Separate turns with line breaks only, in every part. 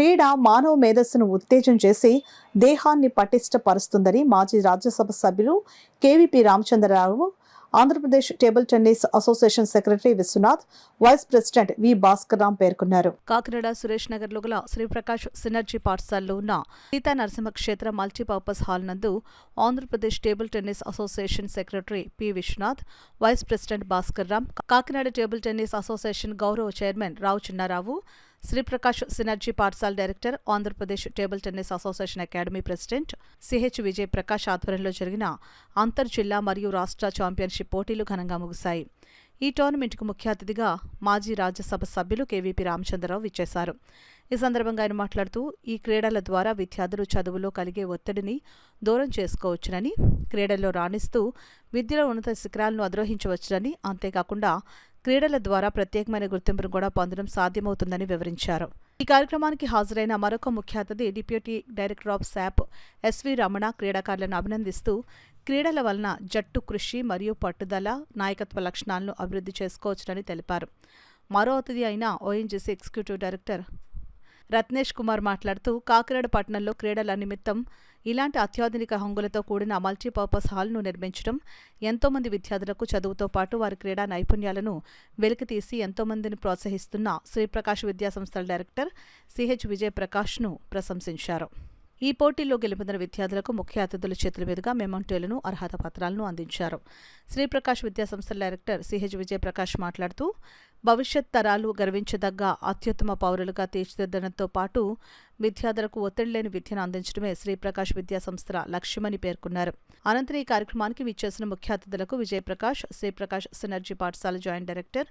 క్రీడ మానవ మేధస్సును ఉత్తేజం చేసి దేహాన్ని పటిష్టపరుస్తుందని మాజీ రాజ్యసభ సభ్యులు KVP Ramachandra Rao, Andhra Pradesh table tennis association secretary Viswanath, vice president V Bhaskar Ram పేర్కొన్నారు. కాకినాడ సురేష్ నగర్ లో గల శ్రీప్రకాష్ సినర్జీ పాఠశాలలో ఉన్న సీతా నరసింహ క్షేత్ర మల్టీపర్పస్ హాల్ నందు Andhra Pradesh table tennis association secretary P Viswanath, vice president Bhaskar Ram, Kakinada table tennis association గౌరవ చైర్మన్ రావు చిన్నారావు, శ్రీప్రకాష్ సినర్జీ పాఠశాల director, Andhra Pradesh table tennis association academy president CH Vijay Prakash ఆధ్వర్యంలో జరిగిన అంతర్ జిల్లా మరియు రాష్ట్ర ఛాంపియన్షిప్ పోటీలు ఘనంగా ముగిశాయి. ఈ టోర్నమెంట్కు ముఖ్య అతిథిగా మాజీ రాజ్యసభ సభ్యులు కేవీపీ రామచంద్రరావు విచ్చేశారు. ఈ సందర్భంగా ఆయన మాట్లాడుతూ, ఈ క్రీడల ద్వారా విద్యార్థులు చదువులో కలిగే ఒత్తిడిని దూరం చేసుకోవచ్చునని, క్రీడల్లో రాణిస్తూ విద్యలో ఉన్నత శిఖరాలను అధిరోహించవచ్చునని, అంతేకాకుండా క్రీడల ద్వారా ప్రత్యేకమైన గుర్తింపును కూడా పొందడం సాధ్యమవుతుందని వివరించారు. ఈ కార్యక్రమానికి హాజరైన మరొక ముఖ్య అతిథి deputy director of SAAP SV Ramana క్రీడాకారులను అభినందిస్తూ, క్రీడల వలన జట్టు కృషి మరియు పట్టుదల, నాయకత్వ లక్షణాలను అభివృద్ధి చేసుకోవచ్చునని తెలిపారు. మరో అతిథి అయిన ONGC executive director Ratnesh Kumar మాట్లాడుతూ, కాకినాడ పట్టణంలో క్రీడల నిమిత్తం ఇలాంటి అత్యాధునిక హంగులతో కూడిన మల్టీపర్పస్ హాల్ను నిర్మించడం ఎంతోమంది విద్యార్థులకు చదువుతో పాటు వారి క్రీడా నైపుణ్యాలను వెలికితీసి ఎంతోమందిని ప్రోత్సహిస్తున్న శ్రీప్రకాష్ విద్యాసంస్థల డైరెక్టర్ సిహెచ్ విజయ్ ప్రకాష్ను ప్రశంసించారు. ఈ పోటీల్లో గెలుపొందిన విద్యార్థులకు ముఖ్య అతిథుల చేతుల మీదుగా మెమంటోలను, అర్హత పత్రాలను అందించారు. శ్రీప్రకాష్ విద్యాసంస్థల డైరెక్టర్ సిహెచ్ విజయ్ ప్రకాష్ మాట్లాడుతూ, భవిష్యత్ తరాలు గర్వించదగ్గ అత్యుత్తమ పౌరులుగా తీర్చిదిద్దడంతో పాటు విద్యార్థులకు ఒత్తిడి లేని విద్యను అందించడమే శ్రీప్రకాష్ విద్యాసంస్థల లక్ష్యమని పేర్కొన్నారు. అనంతరం ఈ కార్యక్రమానికి విచ్చేసిన ముఖ్య అతిథులకు విజయప్రకాష్, శ్రీప్రకాష్ సినర్జీ పాఠశాల జాయింట్ డైరెక్టర్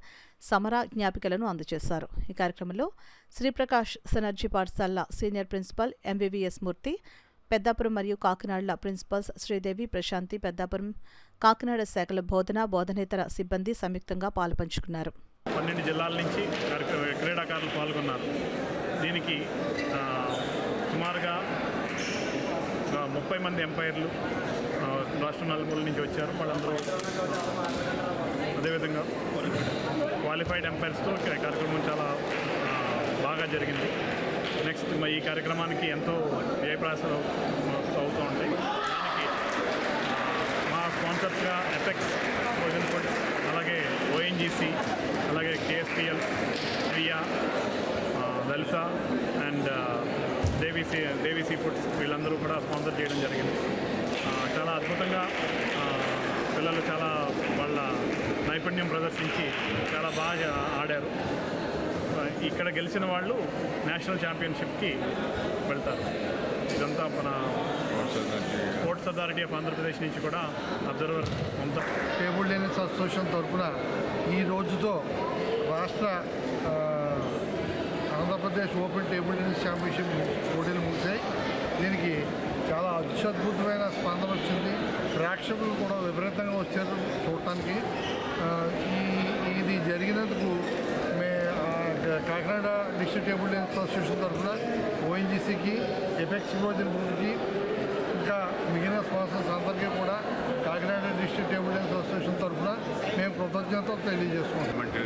సమర జ్ఞాపికలను అందజేశారు. ఈ కార్యక్రమంలో శ్రీప్రకాష్ సినర్జీ పాఠశాల సీనియర్ ప్రిన్సిపల్ ఎంవీవీఎస్ మూర్తి, పెద్దాపురం మరియు కాకినాడల ప్రిన్సిపల్స్ శ్రీదేవి, ప్రశాంతి, పెద్దాపురం, కాకినాడ శాఖల బోధనేతర సిబ్బంది సంయుక్తంగా పాలుపంచుకున్నారు.
12 జిల్లాల నుంచి క్రీడాకారులు పాల్గొన్నారు. దీనికి సుమారుగా 30 మంది ఎంపైర్లు రాష్ట్రం నలుమూల నుంచి వచ్చారు. వాళ్ళందరూ అదేవిధంగా క్వాలిఫైడ్ ఎంపైర్స్తో కార్యక్రమం చాలా బాగా జరిగింది. నెక్స్ట్ ఈ కార్యక్రమానికి ఎంతో వ్యయప్రాసాలు అవుతూ ఉంటాయి. దానికి మా స్పాన్సర్స్గా ఎఫెక్స్, ఫ్రోజన్ ఫుడ్స్, అలాగే ఓఎన్జీసీ, అలాగే కేఎస్పిఎల్, ప్రియా, లలిత అండ్ దేవీసీ ఫుడ్స్ వీళ్ళందరూ కూడా స్పాన్సర్ చేయడం జరిగింది. చాలా అద్భుతంగా పిల్లలు చాలా వాళ్ళ నైపుణ్యం ప్రదర్శించి చాలా బాగా ఆడారు. ఇక్కడ గెలిచిన వాళ్ళు నేషనల్ ఛాంపియన్షిప్కి వెళ్తారు. ఇదంతా మన స్పోర్ట్స్ అథారిటీ ఆఫ్ ఆంధ్రప్రదేశ్ నుంచి కూడా అబ్జర్వర్
టేబుల్ టెన్నిస్ అసోసియేషన్ తరఫున ఈ రోజుతో రాష్ట్ర Andhra Pradesh open table tennis championship పోటీలు ముగిశాయి. దీనికి చాలా అత్యద్భుతమైన స్పందన వచ్చింది. ప్రేక్షకులు కూడా విపరీతంగా వచ్చారు చూడటానికి. ఇది జరిగినందుకు Kakinada district table tennis association తరఫున ఓఎన్జీసీకి, ఎఫెక్స్ ఫ్రోజన్ ఫుడ్కి, ఇంకా మిగిలిన స్పాన్సర్స్ అందరికీ కూడా Kakinada district table tennis association తరఫున మేము కృతజ్ఞతలు తెలియజేసుకుంటాం.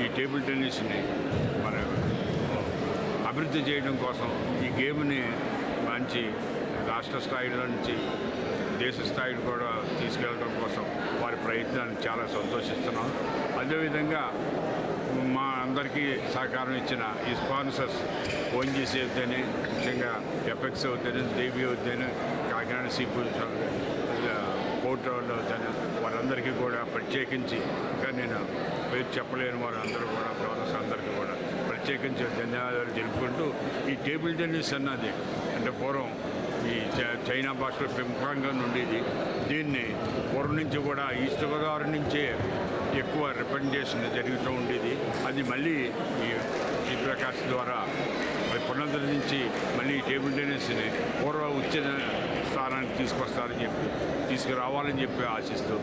ఈ టేబుల్ టెన్నిస్ని మన అభివృద్ధి చేయడం కోసం, ఈ గేమ్ని మంచి రాష్ట్ర స్థాయిలో నుంచి దేశ స్థాయికి కూడా తీసుకెళ్ళడం కోసం వారి ప్రయత్నాన్ని చాలా సంతోషిస్తున్నాం. అదేవిధంగా మా అందరికీ సహకారం ఇచ్చిన ఈ స్పాన్సర్స్ ఓఎన్జీసీ అయితేనే, ముఖ్యంగా ఎఫెక్స్ అవుతేనే, దేవి అవుతేనే, కాకినాడ సీఫుడ్ కోర్టు వాళ్ళు అవుతాను, వారందరికీ కూడా ప్రత్యేకించి, ఇంకా నేను పేరు చెప్పలేని వారందరూ కూడా బ్రదర్స్ అందరికీ కూడా ప్రత్యేకించి ధన్యవాదాలు తెలుపుకుంటూ, ఈ టేబుల్ టెన్నిస్ అన్నది అంటే పూర్వం ఈ చైనా భాషలో పెంపకంగా ఉండేది. దీన్ని పూర్వం నుంచి కూడా ఈస్ట్ గోదావరి నుంచే ఎక్కువ రిప్రజెంటేషన్ జరుగుతూ ఉండేది. అది మళ్ళీ ఈ శ్రీప్రకాష్ ద్వారా పునరుద్ధరించి మళ్ళీ టేబుల్ టెన్నిస్ని పూర్వ ఉచ్చ స్థానానికి తీసుకొస్తారని చెప్పి, తీసుకురావాలని చెప్పి ఆశిస్తూ